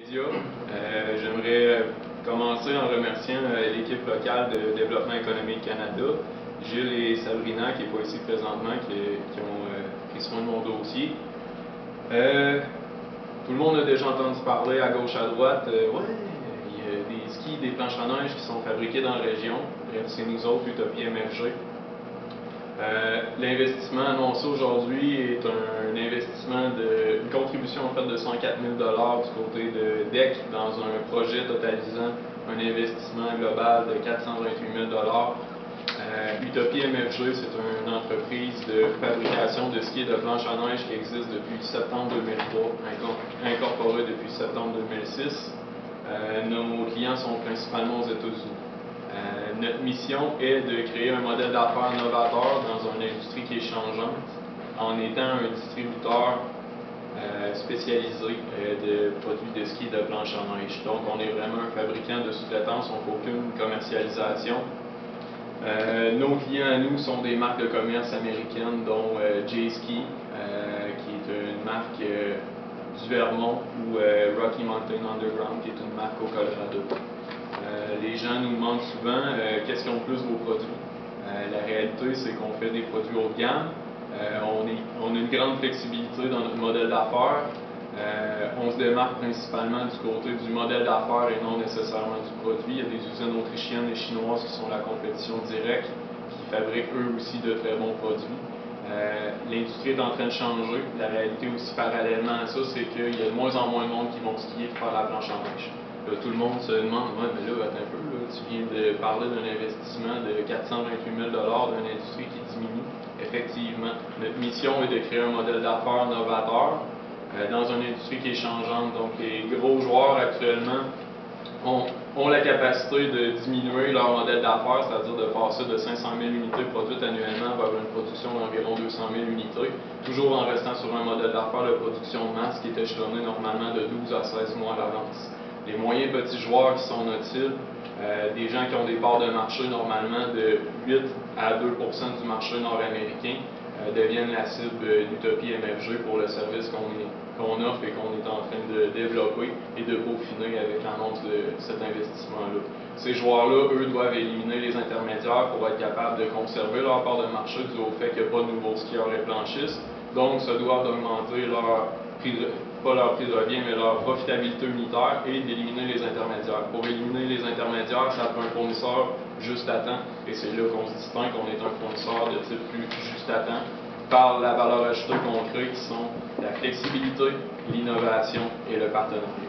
médias. J'aimerais commencer en remerciant l'équipe locale de Développement économique Canada, Gilles et Sabrina, qui n'est pas ici présentement, qui ont pris soin de mon dossier. Tout le monde a déjà entendu parler à gauche à droite, ouais, il y a des skis, des planches à neige qui sont fabriqués dans la région. Bref, c'est nous autres, Utopie MFG. L'investissement annoncé aujourd'hui est un investissement une contribution en fait de 104 000 $ du côté de DEC dans un projet totalisant un investissement global de 428 000 $. Utopie MFG, c'est une entreprise de fabrication de skis et de planches à neige qui existe depuis septembre 2003, incorporée depuis septembre 2006. Nos clients sont principalement aux États-Unis. Notre mission est de créer un modèle d'affaires novateur dans une industrie qui est changeante en étant un distributeur spécialisé de produits de ski et de planches à neige. Donc, on est vraiment un fabricant de sous-traitance, on ne fait aucune commercialisation. Nos clients à nous sont des marques de commerce américaines, dont J-Ski, qui est une marque du Vermont, ou Rocky Mountain Underground, qui est une marque au Colorado. Les gens nous demandent souvent qu'est-ce qu'ils ont plus vos produits. La réalité, c'est qu'on fait des produits haut de gamme. On a une grande flexibilité dans notre modèle d'affaires. On se démarque principalement du côté du modèle d'affaires et non nécessairement du produit. Il y a des usines autrichiennes et chinoises qui sont la compétition directe, qui fabriquent eux aussi de très bons produits. L'industrie est en train de changer. La réalité aussi parallèlement à ça, c'est qu'il y a de moins en moins de monde qui vont skier et faire la planche à neige. Là, tout le monde se demande, ouais, mais là, attends un peu, là, tu viens de parler d'un investissement de 428 000 $ d'une industrie qui diminue. Effectivement, notre mission est de créer un modèle d'affaires novateur dans une industrie qui est changeante. Donc, les gros joueurs actuellement ont la capacité de diminuer leur modèle d'affaires, c'est-à-dire de passer de 500 000 unités produites annuellement vers une production d'environ 200 000 unités, toujours en restant sur un modèle d'affaires de production de masse qui est échelonné normalement de 12 à 16 mois à l'avance. Les moyens petits joueurs qui sont notre cible, des gens qui ont des parts de marché normalement de 8 à 2 % du marché nord-américain, deviennent la cible d'Utopie MFG pour le service qu'on offre et qu'on est en train de développer et de peaufiner avec l'annonce de cet investissement-là. Ces joueurs-là, eux, doivent éliminer les intermédiaires pour être capables de conserver leur part de marché dû au fait qu'il n'y a pas de nouveaux skieurs et planchistes. Donc, se doivent d'augmenter pas leur prix de revient, mais leur profitabilité unitaire et d'éliminer les intermédiaires. Pour éliminer les intermédiaires, ça prend un fournisseur juste à temps, et c'est là qu'on se distingue qu'on est un fournisseur de type plus juste à temps, par la valeur ajoutée qu'on crée, qui sont la flexibilité, l'innovation et le partenariat.